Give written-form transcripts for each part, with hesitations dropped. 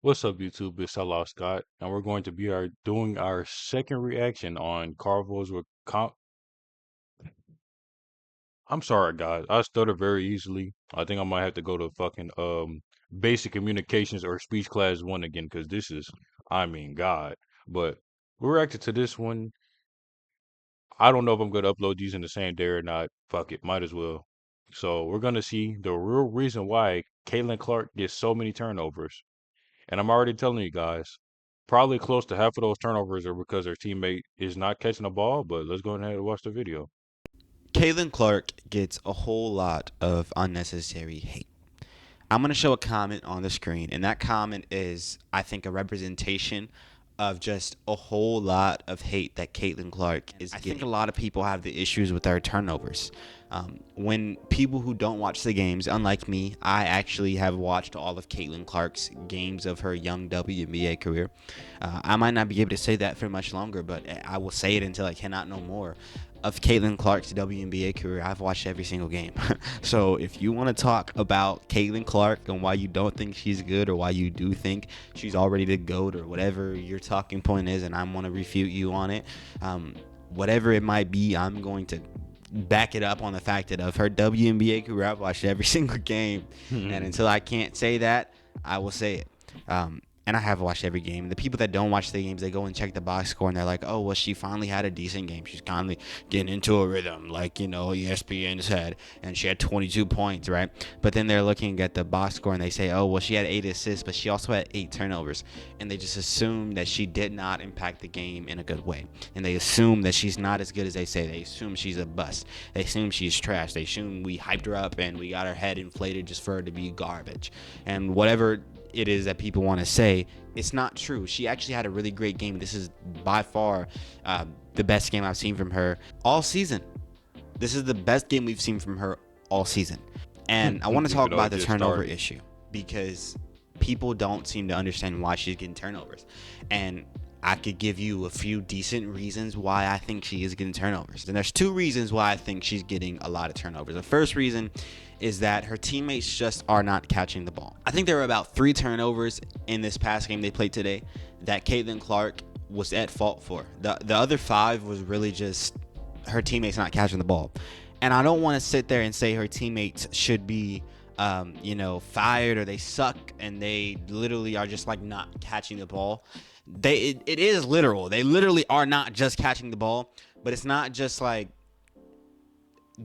What's up, YouTube? It's Hello Scott, and we're going to be doing our second reaction on Carvo's with I'm sorry, guys. I stutter very easily. I think I might have to go to fucking basic communications or speech class one again because this is, I mean, God. But we reacted to this one. I don't know if I'm gonna upload these in the same day or not. Fuck it, might as well. So we're gonna see the real reason why Caitlin Clark gets so many turnovers. And I'm already telling you guys, probably close to half of those turnovers are because their teammate is not catching the ball. But let's go ahead and watch the video. Caitlin Clark gets a whole lot of unnecessary hate. I'm going to show a comment on the screen, and that comment is, I think, a representation of just a whole lot of hate that Caitlin Clark is getting. I think a lot of people have the issues with their turnovers. When people who don't watch the games, unlike me, I actually have watched all of Caitlin Clark's games of her young WNBA career. I might not be able to say that for much longer, but I will say it until I cannot no more. Of Caitlin Clark's WNBA career, I've watched every single game. So if you want to talk about Caitlin Clark and why you don't think she's good or why you do think she's already the GOAT or whatever your talking point is, and I want to refute you on it, whatever it might be, I'm going to back it up on the fact that of her WNBA career, I've watched every single game, and until I can't say that, I will say it. And I have watched every game. The people that don't watch the games, they go and check the box score, and they're like, "Oh, well, she finally had a decent game. She's finally getting into a rhythm, like ESPN said, and she had 22 points, right?" But then they're looking at the box score, and they say, "Oh, well, she had 8 assists, but she also had 8 turnovers," and they just assume that she did not impact the game in a good way, and they assume that she's not as good as they say. They assume she's a bust. They assume she's trash. They assume we hyped her up and we got her head inflated just for her to be garbage, and whatever it is that people want to say, it's not true. She actually had a really great game. This is by far the best game I've seen from her all season. This is the best game we've seen from her all season. And I want to If talk it all about the just turnover started. issue because people don't seem to understand why she's getting turnovers. And I could give you a few decent reasons why I think she is getting turnovers. And there's two reasons why I think she's getting a lot of turnovers. The first reason is that her teammates just are not catching the ball. I think there were about 3 turnovers in this past game they played today that Caitlin Clark was at fault for. The other 5 was really just her teammates not catching the ball. And I don't want to sit there and say her teammates should be fired or they suck and they literally are just like not catching the ball. It is literal. They literally are not just catching the ball, but it's not just like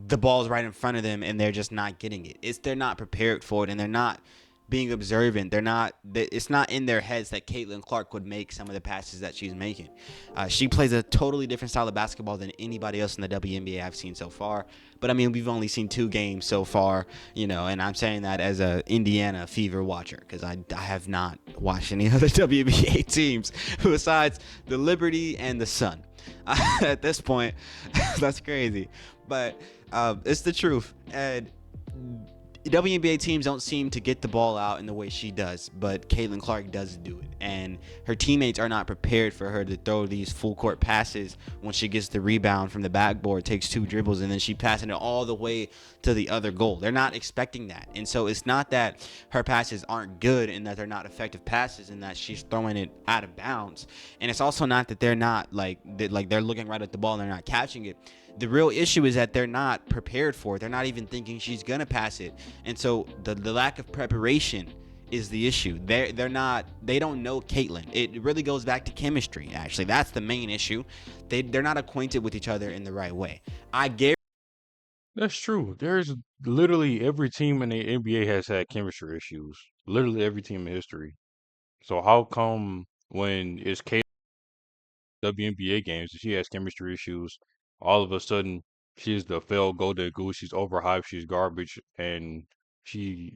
the ball's right in front of them and they're just not getting it. It's they're not prepared for it and they're not being observant. They're not. It's not in their heads that Caitlin Clark would make some of the passes that she's making. She plays a totally different style of basketball than anybody else in the WNBA I've seen so far. But I mean, we've only seen 2 games so far, and I'm saying that as a Indiana Fever watcher because I have not watched any other WNBA teams besides the Liberty and the Sun. At this point, that's crazy, but it's the truth. And WNBA teams don't seem to get the ball out in the way she does, but Caitlin Clark does do it. And her teammates are not prepared for her to throw these full court passes when she gets the rebound from the backboard, takes 2 dribbles, and then she passing it all the way to the other goal. They're not expecting that. And so it's not that her passes aren't good and that they're not effective passes and that she's throwing it out of bounds. And it's also not that they're not like they're looking right at the ball and they're not catching it. The real issue is that they're not prepared for it. They're not even thinking she's gonna pass it, and so the lack of preparation is the issue. They don't know Caitlin. It really goes back to chemistry. Actually, that's the main issue. They're not acquainted with each other in the right way. I guarantee. That's true. There's literally every team in the NBA has had chemistry issues. Literally every team in history. So how come when it's WNBA games and she has chemistry issues, all of a sudden she's the failed golden goose. She's overhyped. She's garbage, and she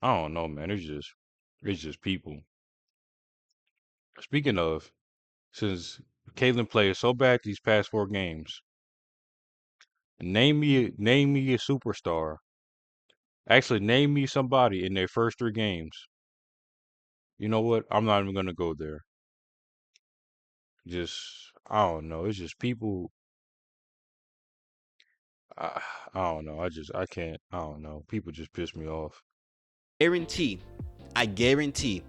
I don't know, man. It's just people. Speaking of, since Caitlyn played so bad these past 4 games, name me a superstar. Actually, name me somebody in their first 3 games. You know what? I'm not even gonna go there. Just I don't know. It's just people. I, I don't know. I can't. I don't know. People just piss me off. guarantee, I guarantee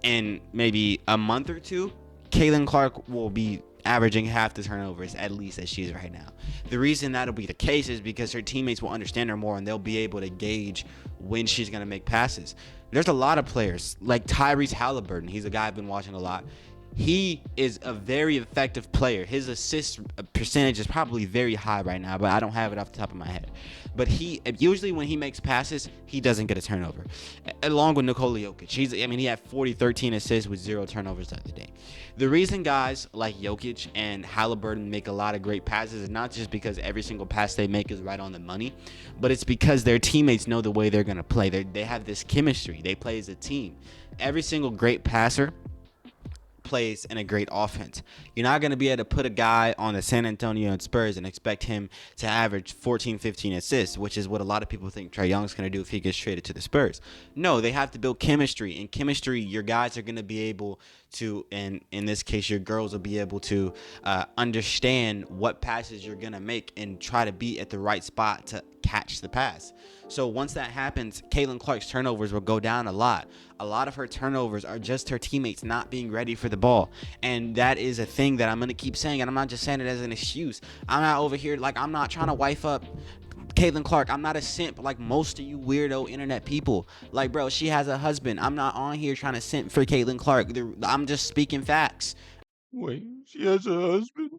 in maybe a month or two, Caitlin Clark will be averaging half the turnovers at least as she is right now. The reason that'll be the case is because her teammates will understand her more and they'll be able to gauge when she's going to make passes. There's a lot of players like Tyrese Halliburton. He's a guy I've been watching a lot. He is a very effective player. His assist percentage is probably very high right now, but I don't have it off the top of my head. But he usually when he makes passes, he doesn't get a turnover. Along with Nikola Jokic, he had 40, 13 assists with 0 turnovers the other day. The reason guys like Jokic and Halliburton make a lot of great passes is not just because every single pass they make is right on the money, but it's because their teammates know the way they're gonna play. They have this chemistry. They play as a team. Every single great passer plays in a great offense. You're not going to be able to put a guy on the San Antonio Spurs and expect him to average 14, 15 assists, which is what a lot of people think Trae Young's going to do if he gets traded to the Spurs. No, they have to build chemistry. In chemistry, your guys are going to be able to, and in this case, your girls will be able to understand what passes you're going to make and try to be at the right spot to catch the pass. So once that happens, Caitlin Clark's turnovers will go down a lot. A lot of her turnovers are just her teammates not being ready for the ball. And that is a thing that I'm going to keep saying. And I'm not just saying it as an excuse. I'm not over here, like, I'm not trying to wife up Caitlin Clark. I'm not a simp like most of you weirdo internet people. Like, bro, she has a husband. I'm not on here trying to simp for Caitlin Clark. I'm just speaking facts. Wait, she has a husband?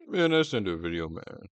Man, that's in the video, man.